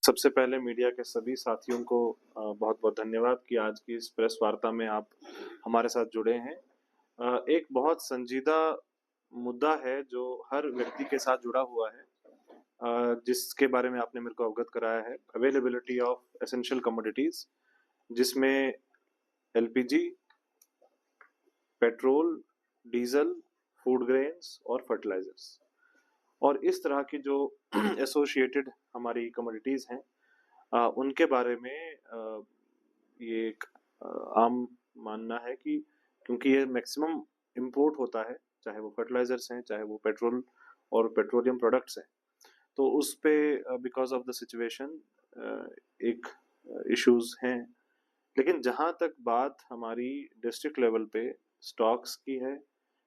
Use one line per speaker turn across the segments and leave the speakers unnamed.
सबसे पहले मीडिया के सभी साथियों को बहुत-बहुत धन्यवाद कि आज की इस प्रेस वार्ता में आप हमारे साथ जुड़े हैं। एक बहुत संजीदा मुद्दा है जो हर व्यक्ति के साथ जुड़ा हुआ है, जिसके बारे में आपने मेरे को अवगत कराया है, अवेलेबिलिटी ऑफ एसेंशियल कमोडिटीज़, जिसमें LPG, petrol, diesel, food grains और फर्टिलाइज़र्स और इस तरह की जो एसोसिएटेड हमारी कमोडिटीज़ हैं, उनके बारे में ये एक आम मानना है कि क्योंकि ये मैक्सिमम इम्पोर्ट होता है, चाहे वो फर्टिलाइजर्स हैं, चाहे वो पेट्रोल और पेट्रोलियम प्रोडक्ट्स हैं, तो उस पे बिकॉज ऑफ द सिचुएशन एक इश्यूज हैं। लेकिन जहाँ तक बात हमारी डिस्ट्रिक्ट लेवल पे स्टॉक्स की है,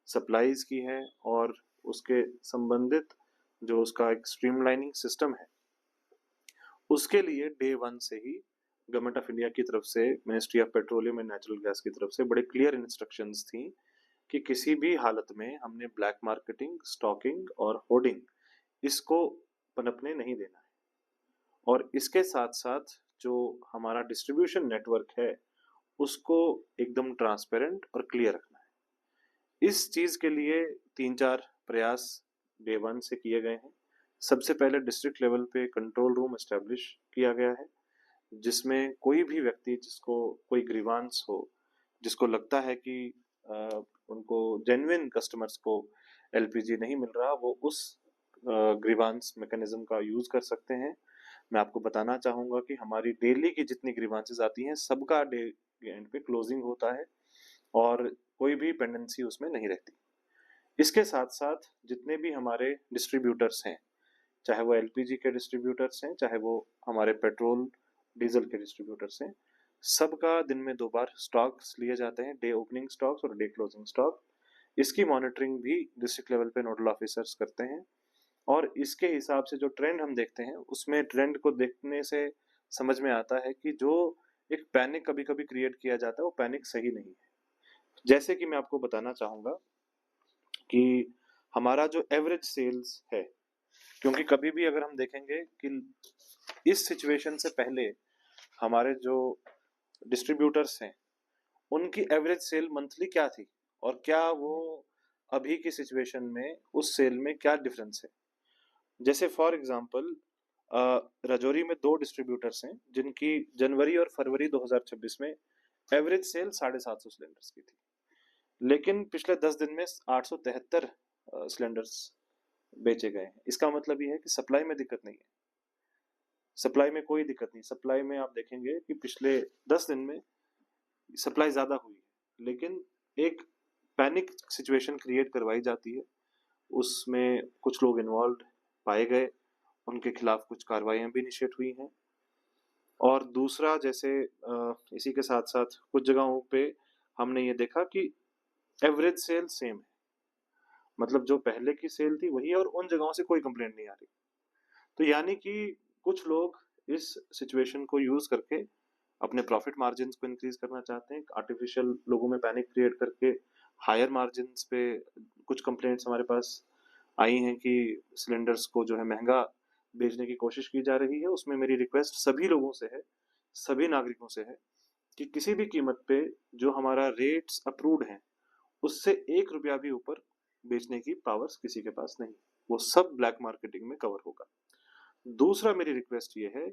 सप्लाईज की है और उसके संबंधित जो उसका एक स्ट्रीमलाइनिंग सिस्टम है, उसके लिए डे वन से ही गवर्नमेंट ऑफ इंडिया की तरफ से, ministry of petroleum and natural gas की तरफ से बड़े क्लियर इंस्ट्रक्शंस थी कि किसी भी हालत में हमने ब्लैक मार्केटिंग, स्टॉकिंग और होर्डिंग इसको पनपने नहीं देना है। और इसके साथ साथ जो हमारा डिस्ट्रीब्यूशन नेटवर्क है उसको एकदम ट्रांसपेरेंट और क्लियर रखना है। इस चीज के लिए 3-4 प्रयास डे वन से किए गए हैं। सबसे पहले डिस्ट्रिक्ट लेवल पे कंट्रोल रूम एस्टेब्लिश किया गया है, जिसमें कोई भी व्यक्ति जिसको कोई ग्रीवांस हो, जिसको लगता है कि उनको जेन्युइन कस्टमर्स को एलपीजी नहीं मिल रहा, वो उस ग्रीवांस मैकेनिज्म का यूज कर सकते हैं। मैं आपको बताना चाहूंगा कि हमारी डेली की जितनी ग्रीवांसेस आती हैं सबका डे एंड पे क्लोजिंग होता है और कोई भी पेंडेंसी उसमें नहीं रहती। इसके साथ साथ जितने भी हमारे डिस्ट्रीब्यूटर्स हैं, चाहे वो एलपीजी के डिस्ट्रीब्यूटर्स हैं, चाहे वो हमारे पेट्रोल डीजल के डिस्ट्रीब्यूटर्स हैं, सबका दिन में 2 बार स्टॉक्स लिए जाते हैं, डे ओपनिंग स्टॉक्स और डे क्लोजिंग स्टॉक। इसकी मॉनिटरिंग भी डिस्ट्रिक्ट लेवल पे नोडल ऑफिसर्स करते हैं और इसके हिसाब से जो ट्रेंड हम देखते हैं उसमें ट्रेंड को देखने से समझ में आता है कि जो एक पैनिक कभी कभी क्रिएट किया जाता है वो पैनिक सही नहीं है। जैसे कि मैं आपको बताना चाहूंगा कि हमारा जो एवरेज सेल्स है, क्योंकि कभी भी अगर हम देखेंगे कि इस सिचुएशन से पहले हमारे जो डिस्ट्रीब्यूटर्स हैं उनकी एवरेज सेल मंथली क्या थी और क्या वो अभी की सिचुएशन में उस सेल में क्या डिफरेंस है। जैसे फॉर एग्जांपल राजौरी में 2 डिस्ट्रीब्यूटर्स हैं जिनकी जनवरी और फरवरी 2026 में एवरेज सेल 750 सिलेंडर्स की थी, लेकिन पिछले 10 दिन में 873 सिलेंडर्स बेचे गए हैं। इसका मतलब ये है कि सप्लाई में दिक्कत नहीं है, सप्लाई में कोई दिक्कत नहीं। सप्लाई में आप देखेंगे कि पिछले 10 दिन में सप्लाई ज्यादा हुई है, लेकिन एक पैनिक सिचुएशन क्रिएट करवाई जाती है, उसमें कुछ लोग इन्वॉल्व पाए गए, उनके खिलाफ कुछ कार्रवाइयां भी इनिशिएट हुई हैं। और दूसरा, जैसे इसी के साथ साथ कुछ जगहों पे हमने ये देखा कि एवरेज सेल सेम है, मतलब जो पहले की सेल थी वही है और उन जगहों से कोई कंप्लेंट नहीं आ रही। तो यानी कि कुछ लोग इस सिचुएशन को यूज करके अपने प्रॉफिट मार्जिन को इंक्रीज करना चाहते हैं, आर्टिफिशियल लोगों में पैनिक क्रिएट करके हायर मार्जिन पे। कुछ कंप्लेंट्स हमारे पास आई हैं कि सिलेंडर्स को जो है महंगा बेचने की कोशिश की जा रही है। उसमें मेरी रिक्वेस्ट सभी लोगों से है, सभी नागरिकों से है कि किसी भी कीमत पे जो हमारा रेट्स अप्रूव्ड हैं उससे 1 रुपया भी ऊपर बेचने की पावर्स किसी के पास नहीं, वो सब ब्लैक मार्केटिंग में कवर होगा। दूसरा, मेरी रिक्वेस्ट ये है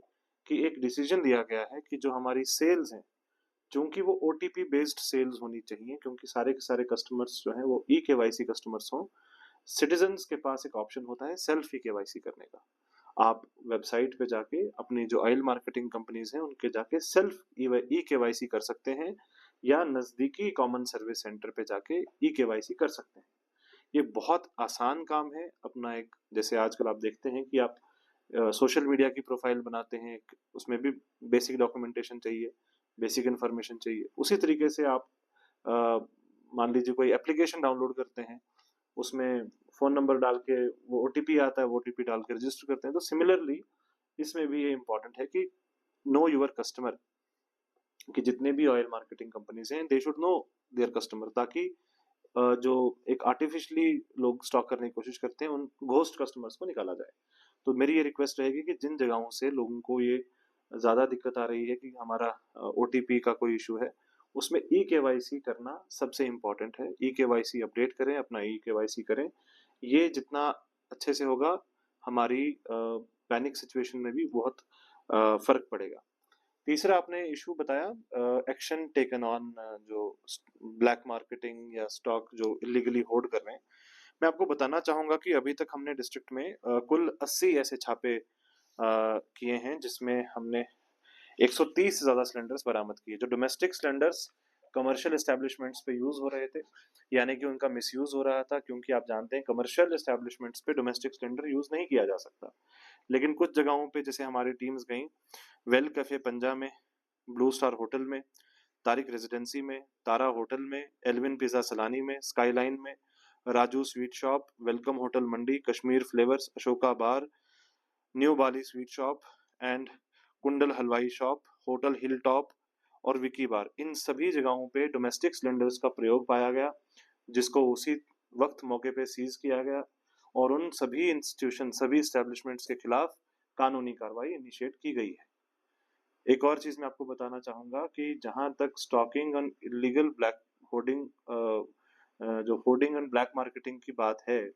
कि एक डिसीजन लिया गया है कि जो हमारी सेल्स हैं, चूंकि वो ओटीपी बेस्ड सेल्स होनी चाहिए, क्योंकि सारे के सारे कस्टमर्स जो हैं वो ई केवाईसी कस्टमर्स हों। सिटीजन्स के पास एक ऑप्शन होता है सेल्फ ई केवाईसी करने का। आप वेबसाइट पे जाके अपनी जो ऑयल मार्केटिंग कंपनीज हैं उनके जाके सेल्फ ई केवाईसी कर सकते हैं या नजदीकी कॉमन सर्विस सेंटर पे जाके ई केवाईसी कर सकते हैं। ये बहुत आसान काम है अपना। एक जैसे आजकल आप देखते हैं कि आप सोशल मीडिया की प्रोफाइल बनाते हैं, उसमें भी बेसिक डॉक्यूमेंटेशन चाहिए, बेसिक इन्फॉर्मेशन चाहिए। उसी तरीके से आप मान लीजिए कोई एप्लीकेशन डाउनलोड करते हैं, उसमें फोन नंबर डाल के वो ओटीपी आता है, वो ओटीपी डाल के रजिस्टर करते हैं। तो सिमिलरली इसमें भी ये इम्पोर्टेंट है कि नो यूर कस्टमर, कि जितने भी ऑयल मार्केटिंग कंपनीज हैं they should know there customer, ताकि जो एक आर्टिफिशियली लोग स्टॉक करने की कोशिश करते हैं उन घोस्ट कस्टमर्स को निकाला जाए। तो मेरी ये रिक्वेस्ट रहेगी कि जिन जगहों से लोगों को ये ज़्यादा दिक्कत आ रही है कि हमारा ओटीपी का कोई इशू है, उसमें ई-केवाईसी करना सबसे इम्पोर्टेंट है। ई-केवाईसी अपडेट करें, अपना ई-केवाईसी करें। ये जितना अच्छे से होगा, हमारी पैनिक सिचुएशन में भी बहुत फ़र्क पड़ेगा। तीसरा आपने इशू बताया एक्शन टेकन ऑन जो ब्लैक मार्केटिंग या स्टॉक जो इलीगली होल्ड कर रहे हैं। मैं आपको बताना चाहूँगा कि अभी तक हमने डिस्ट्रिक्ट में कुल 80 ऐसे छापे किए हैं, जिसमें हमने 130 से ज़्यादा सिलेंडर्स बरामद किए, जो डोमेस्टिक सिलेंडर्स कमर्शियल एस्टेब्लिशमेंट्स पे यूज़ हो रहे थे, यानी कि उनका मिसयूज़ हो रहा था, क्योंकि आप जानते हैं कमर्शियल एस्टेब्लिशमेंट्स पे डोमेस्टिक सिलेंडर यूज़ नहीं किया जा सकता। लेकिन कुछ जगहों पे जैसे हमारी टीम्स गईं, वेल कैफ़े पंजा में, ब्लू स्टार होटल में, तारिक रेजिडेंसी में, तारा होटल में, एल्विन पिज़्ज़ा सलानी में, स्काईलाइन में, Raju sweet shop, welcome hotel Mandi, Kashmir flavours, Ashoka bar, new Bali sweet shop and कुंडल हलवाई शॉप, होटल हिल टॉप और विकी बार, इन सभी जगहों पे डोमेस्टिक सिलेंडर्स का प्रयोग पाया गया, जिसको उसी वक्त मौके पे सीज किया गया और उन सभी इंस्टीट्यूशन, सभी एस्टेब्लिशमेंट्स के खिलाफ कानूनी कार्रवाई इनिशिएट की गई है। एक और चीज मैं आपको बताना चाहूंगा कि जहां तक stocking and illegal black hoarding जो होर्डिंग एंड ब्लैक मार्केटिंग की बात है,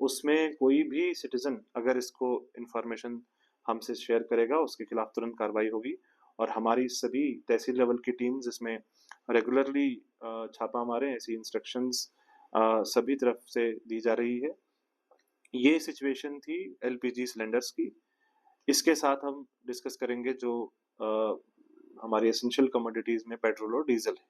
उसमें कोई भी सिटीजन अगर इसको इंफॉर्मेशन हमसे शेयर करेगा, उसके खिलाफ तुरंत कार्रवाई होगी और हमारी सभी तहसील लेवल की टीम्स इसमें रेगुलरली छापा मारें, ऐसी इंस्ट्रक्शंस सभी तरफ से दी जा रही है। ये सिचुएशन थी एलपीजी सिलेंडर्स की। इसके साथ हम डिस्कस करेंगे जो हमारी एसेंशियल कमोडिटीज में पेट्रोल और डीजल है।